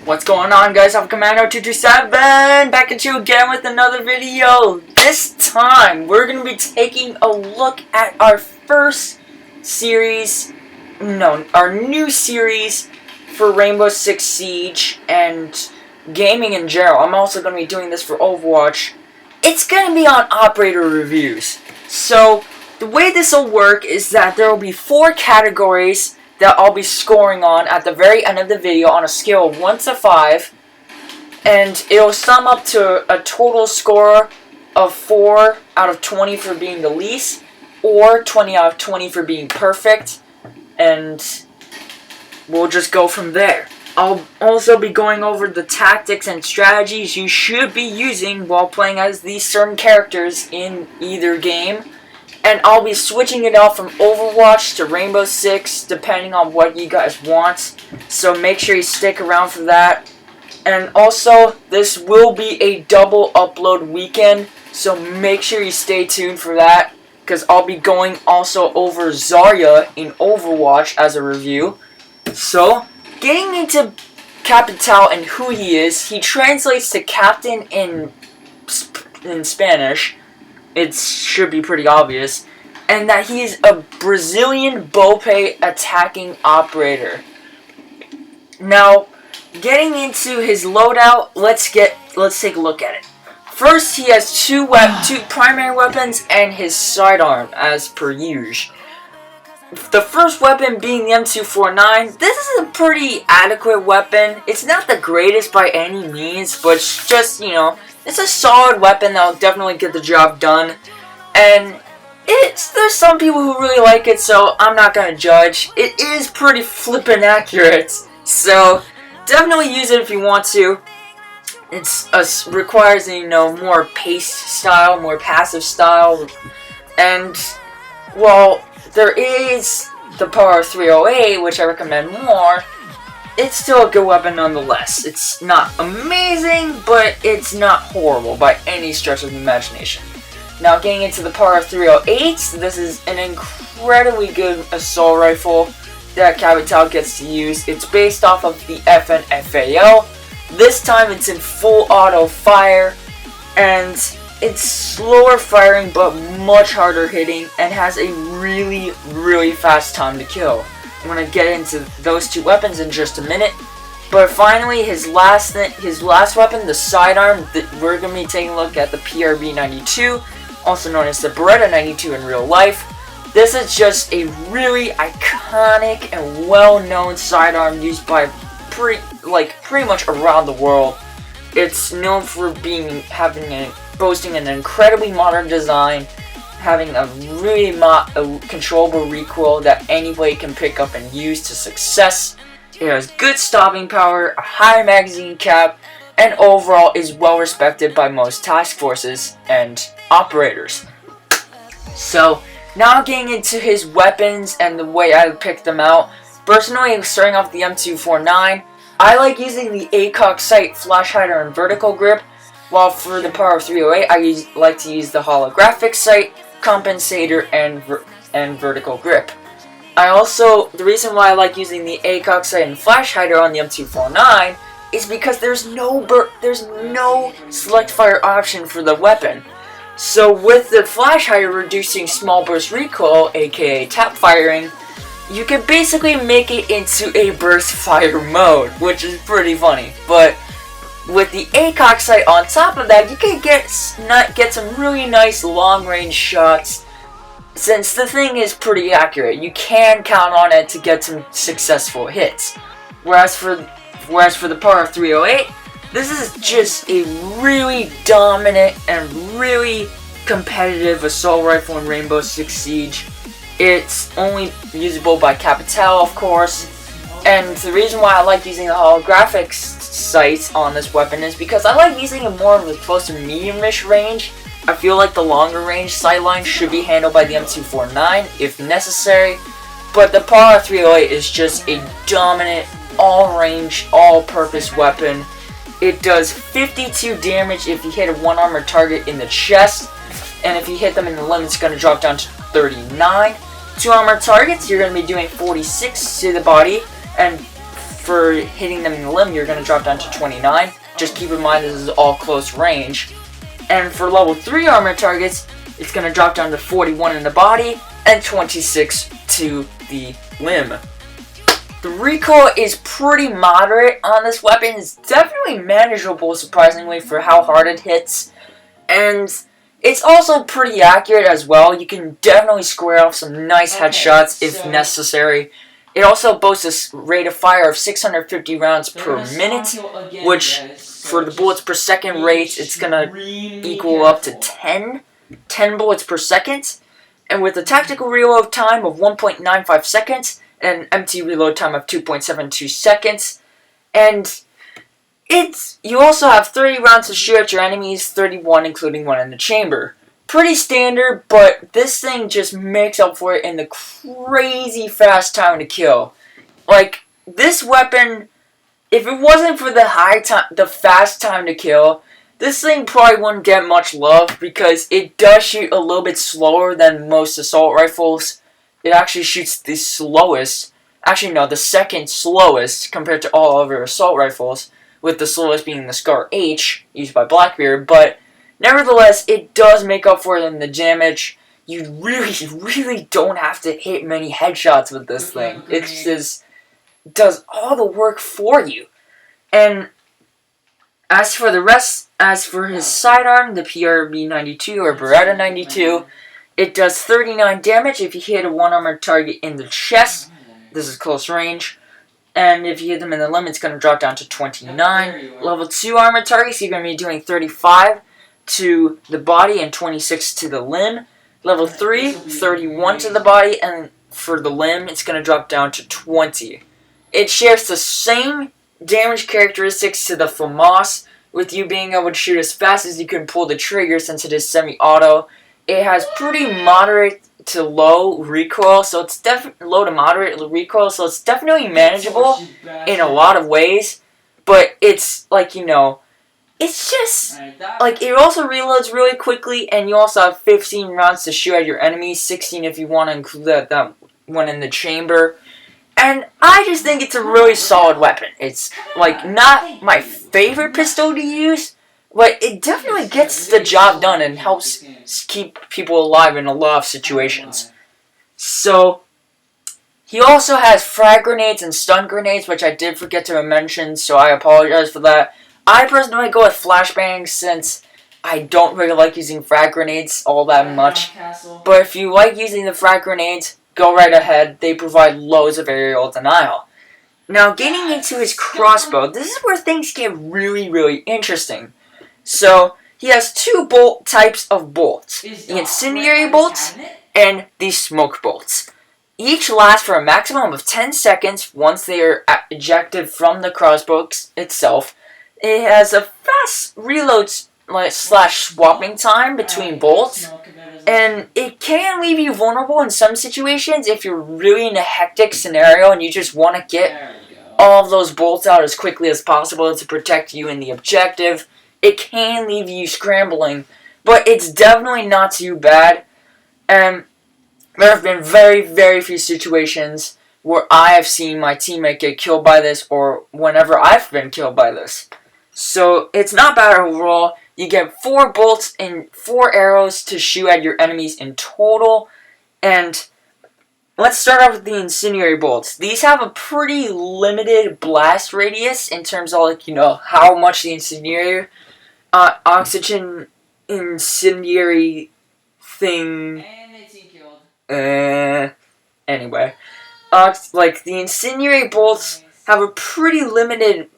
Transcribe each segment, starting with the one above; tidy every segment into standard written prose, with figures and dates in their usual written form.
What's going on, guys? I'm Commando227 back at you again with another video. This time we're going to be taking a look at our our new series for Rainbow Six Siege and gaming in general. I'm also going to be doing this for Overwatch. It's going to be on operator reviews. So the way this will work is that there will be 4 categories that I'll be scoring on at the very end of the video on a scale of 1 to 5, and it'll sum up to a total score of 4 out of 20 for being the least, or 20 out of 20 for being perfect, and we'll just go from there. I'll also be going over the tactics and strategies you should be using while playing as these certain characters in either game. And I'll be switching it out from Overwatch to Rainbow Six, depending on what you guys want. So make sure you stick around for that. And also, this will be a double upload weekend, so make sure you stay tuned for that, because I'll be going also over Zarya in Overwatch as a review. So, getting into Capitao and who he is, he translates to captain in Spanish. It should be pretty obvious, and that he is a Brazilian Bope attacking operator. Now, getting into his loadout, let's take a look at it. First, he has two primary weapons and his sidearm, as per usual. The first weapon being the M249. This is a pretty adequate weapon. It's not the greatest by any means, but it's just, it's a solid weapon that will definitely get the job done. And there's some people who really like it, so I'm not going to judge. It is pretty flippin' accurate, so definitely use it if you want to. It requires, more pace style, more passive style. And, well, there is the Power 308, which I recommend more. It's still a good weapon nonetheless. It's not amazing, but it's not horrible by any stretch of the imagination. Now, getting into the Power 308, this is an incredibly good assault rifle that Capitao gets to use. It's based off of the FNFAL. This time it's in full auto fire, and it's slower firing but much harder hitting, and has a really, really fast time to kill. I'm going to get into those two weapons in just a minute. But finally, his last weapon, the sidearm, we're going to be taking a look at the PRB-92, also known as the Beretta-92 in real life. This is just a really iconic and well-known sidearm used by pretty much around the world. It's known for boasting an incredibly modern design, having a really controllable recoil that anybody can pick up and use to success. It has good stopping power, a high magazine cap, and overall is well respected by most task forces and operators. So, now getting into his weapons and the way I picked them out. Personally, starting off with the M249, I like using the ACOG sight, flash hider, and vertical grip, while for the Power 308, I like to use the holographic sight, compensator, and vertical grip. The reason why I like using the ACOG sight and flash hider on the M249 is because there's no select fire option for the weapon. So with the flash hider reducing small burst recoil, aka tap firing, you can basically make it into a burst fire mode, which is pretty funny. But with the ACOG sight on top of that, you can get some really nice long-range shots. Since the thing is pretty accurate, you can count on it to get some successful hits. Whereas for the Power 308, this is just a really dominant and really competitive assault rifle in Rainbow Six Siege. It's only usable by Capitao, of course. And the reason why I like using the holographic sights on this weapon is because I like using it more of a close to medium-ish range. I feel like the longer range sightline should be handled by the M249 if necessary, but the Power 308 is just a dominant, all-range, all-purpose weapon. It does 52 damage if you hit a 1 armored target in the chest, and if you hit them in the limb, it's going to drop down to 39. 2 armored targets, you're going to be doing 46 to the body, and for hitting them in the limb, you're going to drop down to 29. Just keep in mind this is all close range. And for level 3 armor targets, it's going to drop down to 41 in the body and 26 to the limb. The recoil is pretty moderate on this weapon. It's definitely manageable, surprisingly, for how hard it hits. And it's also pretty accurate as well. You can definitely square off some nice headshots if necessary. It also boasts a rate of fire of 650 rounds per minute, which for the bullets per second rate, it's going to equal up to 10 bullets per second. And with a tactical reload time of 1.95 seconds, and an empty reload time of 2.72 seconds. And you also have 30 rounds to shoot at your enemies, 31 including one in the chamber. Pretty standard, but this thing just makes up for it in the crazy fast time to kill. Like, this weapon, if it wasn't for the fast time to kill, this thing probably wouldn't get much love because it does shoot a little bit slower than most assault rifles. It actually shoots the slowest, actually no, the second slowest compared to all other assault rifles, with the slowest being the Scar H, used by Blackbeard, but nevertheless, it does make up for it in the damage. You really don't have to hit many headshots with this thing. It just does all the work for you. And as for the rest, as for his sidearm, the PRB 92 or Beretta 92, it does 39 damage if you hit a 1-armored target in the chest. This is close range. And if you hit them in the limb, it's going to drop down to 29. Level 2 armored targets, you're going to be doing 35 to the body and 26 to the limb. Level 3, 31 to the body, and for the limb, it's going to drop down to 20. It shares the same damage characteristics to the FAMAS, with you being able to shoot as fast as you can pull the trigger since it is semi-auto. It has pretty moderate to low recoil, so it's low to moderate recoil, so it's definitely manageable in a lot of ways. But it's like, you know, it's just like it also reloads really quickly, and you also have 15 rounds to shoot at your enemies, 16 if you want to include that one in the chamber. And I just think it's a really solid weapon. It's like not my favorite pistol to use, but it definitely gets the job done and helps keep people alive in a lot of situations. So, he also has frag grenades and stun grenades, which I did forget to mention, so I apologize for that. I personally go with flashbangs since I don't really like using frag grenades all that much. But if you like using the frag grenades, go right ahead. They provide loads of aerial denial. Now, getting into his crossbow, this is where things get really interesting. So, he has two types of bolts. The incendiary bolts and the smoke bolts. Each lasts for a maximum of 10 seconds once they are ejected from the crossbow itself. It has a fast reload slash swapping time between bolts. And it can leave you vulnerable in some situations if you're really in a hectic scenario and you just want to get all of those bolts out as quickly as possible to protect you in the objective. It can leave you scrambling, but it's definitely not too bad. And there have been very few situations where I have seen my teammate get killed by this, or whenever I've been killed by this. So it's not bad overall. You get 4 bolts and 4 arrows to shoot at your enemies in total. And let's start off with the incendiary bolts. These have a pretty limited blast radius in terms of, like, you know, how much the incendiary oxygen incendiary thing. Anyway, like the incendiary bolts have a pretty limited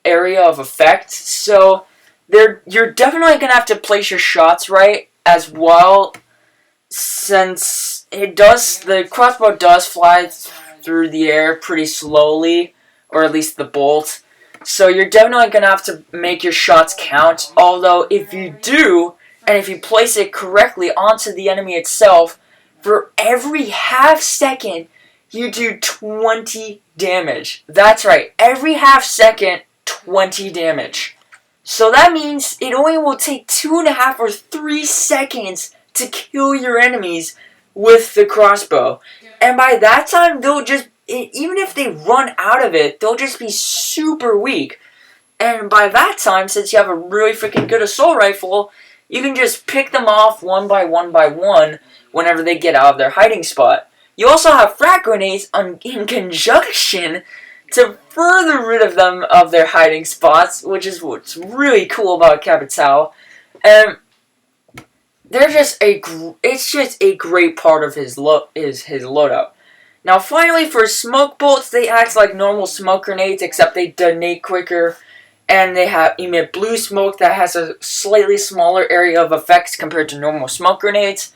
area of effect, so you're definitely gonna have to place your shots right as well, since the crossbow does fly through the air pretty slowly, or at least the bolt. So you're definitely going to have to make your shots count, although if you do, and if you place it correctly onto the enemy itself, for every half second, you do 20 damage. That's right, every half second, 20 damage. So that means it only will take 2.5 or 3 seconds to kill your enemies with the crossbow. And by that time, they'll just even if they run out of it, they'll just be super weak. And by that time, since you have a really freaking good assault rifle, you can just pick them off one by one whenever they get out of their hiding spot. You also have frag grenades in conjunction to further rid of them of their hiding spots, which is what's really cool about Capitao. And it's just a great part of his loadout. Now finally, for smoke bolts, they act like normal smoke grenades, except they detonate quicker, and they emit blue smoke that has a slightly smaller area of effects compared to normal smoke grenades.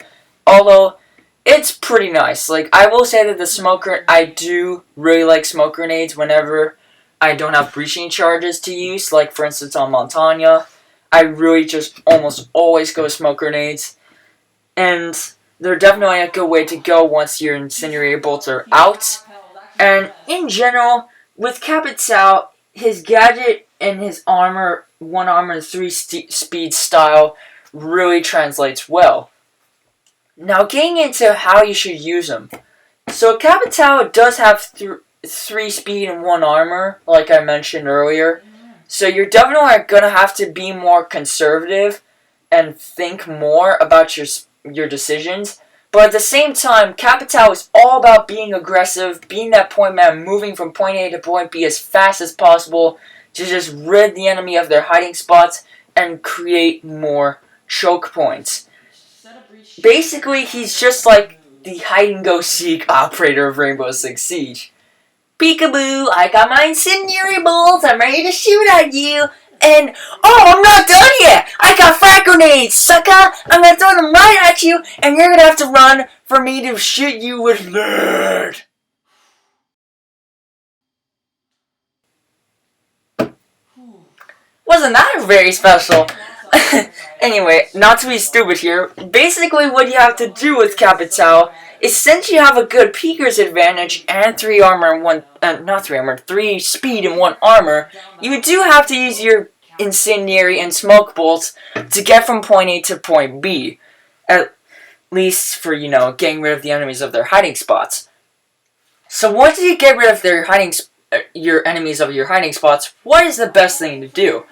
Although, it's pretty nice. Like, I will say that I do really like smoke grenades whenever I don't have breaching charges to use. Like, for instance, on Montana, I really just almost always go smoke grenades. And they're definitely a good way to go once your incendiary bolts are out. And in general, with Capitao, his gadget and his armor, 1 armor, 3 speed style really translates well. Now, getting into how you should use them. So, Capitao does have 3 speed and 1 armor, like I mentioned earlier. So, you're definitely going to have to be more conservative and think more about your decisions. But at the same time, Capitao is all about being aggressive, being that point man, moving from point A to point B as fast as possible to just rid the enemy of their hiding spots and create more choke points. Basically, he's just like the hide-and-go-seek operator of Rainbow Six Siege. Peekaboo, I got my incendiary bolts, I'm ready to shoot at you, and, oh, I'm not done yet! I got frag grenades, sucker! I'm gonna throw them right at you, and you're gonna have to run for me to shoot you with lead! Wasn't that very special? Anyway, not to be stupid here, basically what you have to do with Capitao is, since you have a good peeker's advantage and 3 armor and 3 speed and 1 armor, you do have to use your incendiary and smoke bolts to get from point A to point B. At least for, getting rid of the enemies of their hiding spots. So once you get rid of your enemies of your hiding spots, what is the best thing to do?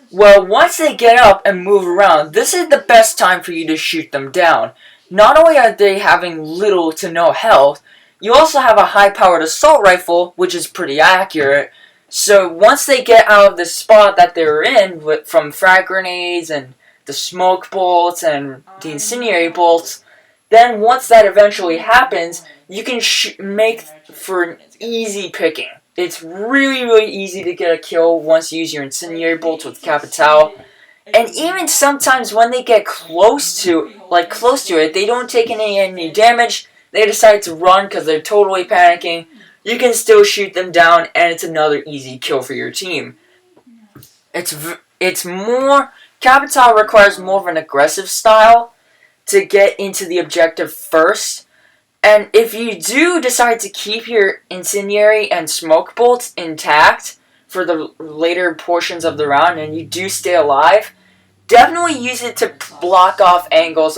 Well, once they get up and move around, this is the best time for you to shoot them down. Not only are they having little to no health, you also have a high-powered assault rifle, which is pretty accurate. So once they get out of the spot that they're in, from frag grenades and the smoke bolts and the incendiary bolts, then once that eventually happens, you can make for an easy picking. It's really, really easy to get a kill once you use your incendiary bolts with Capitao. And even sometimes when they get close to it, they don't take any damage, they decide to run because they're totally panicking, you can still shoot them down, and it's another easy kill for your team. Capitao requires more of an aggressive style to get into the objective first. And if you do decide to keep your incendiary and smoke bolts intact for the later portions of the round, and you do stay alive, definitely use it to block off angles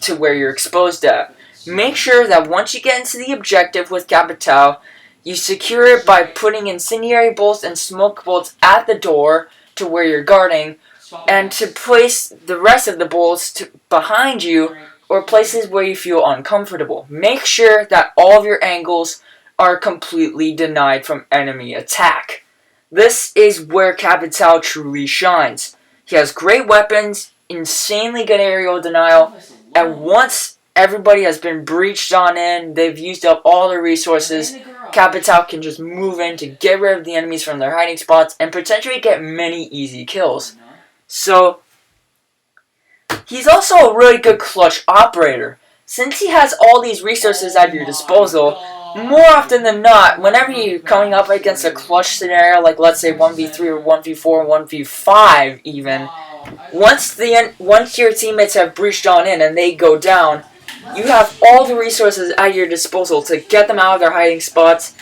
to where you're exposed at. Make sure that once you get into the objective with Capitao, you secure it by putting incendiary bolts and smoke bolts at the door to where you're guarding, and to place the rest of the bolts behind you or places where you feel uncomfortable. Make sure that all of your angles are completely denied from enemy attack. This is where Capitao truly shines. He has great weapons, insanely good aerial denial, and once everybody has been breached on in, they've used up all their resources, Capitao can just move in to get rid of the enemies from their hiding spots and potentially get many easy kills. So, he's also a really good clutch operator. Since he has all these resources at your disposal, more often than not, whenever you're coming up against a clutch scenario, like let's say 1v3 or 1v4 or 1v5 even, once your teammates have breached on in and they go down, you have all the resources at your disposal to get them out of their hiding spots,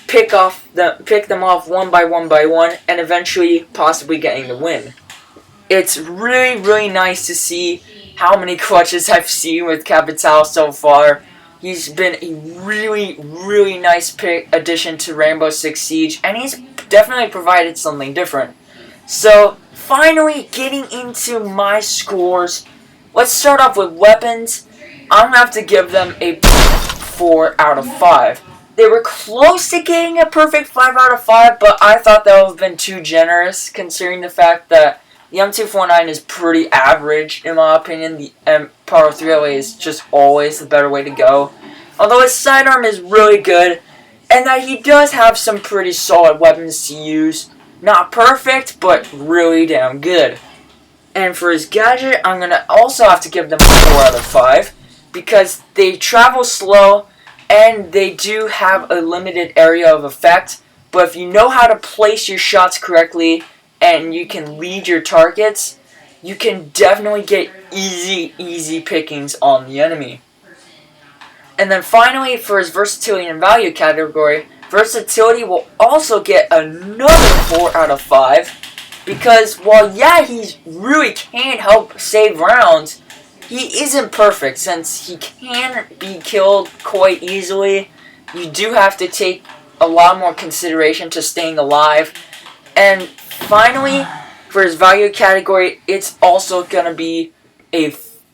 pick them off one by one, and eventually possibly getting the win. It's really, really nice to see how many clutches I've seen with Capitao so far. He's been a really, really nice addition to Rainbow Six Siege, and he's definitely provided something different. So, finally getting into my scores. Let's start off with weapons. I'm going to have to give them a 4 out of 5. They were close to getting a perfect 5 out of 5, but I thought that would have been too generous, considering the fact that the M249 is pretty average, in my opinion. The Power 308 is just always the better way to go. Although his sidearm is really good, and that he does have some pretty solid weapons to use. Not perfect, but really damn good. And for his gadget, I'm going to also have to give them 4 out of 5, because they travel slow, and they do have a limited area of effect. But if you know how to place your shots correctly, and you can lead your targets, you can definitely get easy pickings on the enemy. And then finally, for his versatility and value category, versatility will also get another 4 out of 5, because while yeah, he really can help save rounds, he isn't perfect since he can be killed quite easily. You do have to take a lot more consideration to staying alive. And finally, for his value category, it's also gonna be a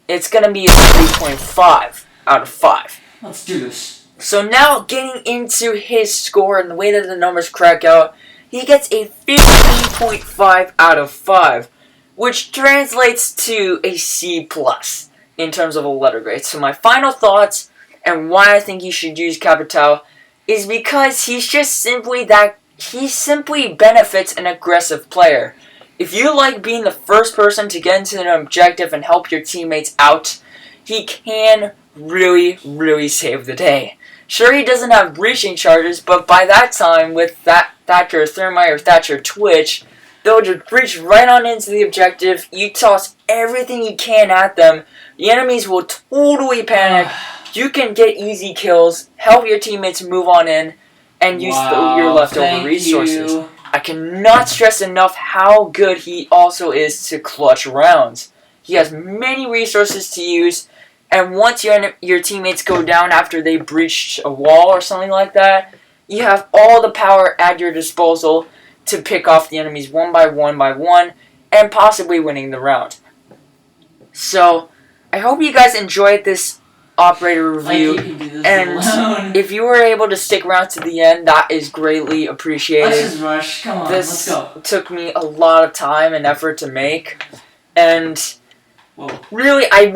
3.5 out of 5. Let's do this. So now getting into his score and the way that the numbers crack out, he gets a 15.5 out of 5, which translates to a C+ in terms of a letter grade. So my final thoughts and why I think you should use Capitao is because he simply benefits an aggressive player. If you like being the first person to get into an objective and help your teammates out, he can really save the day. Sure, he doesn't have breaching charges, but by that time, with that Thatcher Thermite or Thatcher Twitch, they'll just breach right on into the objective. You toss everything you can at them. The enemies will totally panic. You can get easy kills, help your teammates move on in, and use your leftover resources. I cannot stress enough how good he also is to clutch rounds. He has many resources to use, and once your teammates go down after they breached a wall or something like that, you have all the power at your disposal to pick off the enemies one by one, and possibly winning the round. So, I hope you guys enjoyed this operator review, and if you were able to stick around to the end, that is greatly appreciated. Let's just rush. Come on, let's go. This took me a lot of time and effort to make, and really, I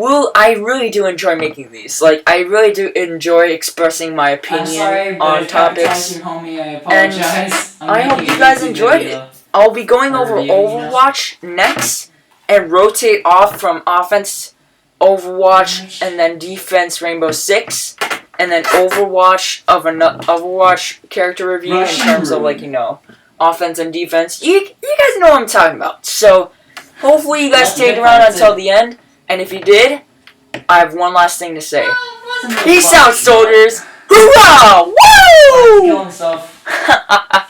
really do enjoy making these. Like, I really do enjoy expressing my opinion on topics, homie, I apologize. and I hope you guys enjoyed it. I'll be going over Overwatch next, and rotate off from offense Overwatch, and then defense Rainbow Six, and then Overwatch character review in terms of, like, offense and defense. You guys know what I'm talking about. So hopefully you guys stayed around until the end, and if you did, I have one last thing to say. Peace out, soldiers! Hoorah! Woo! Kill himself.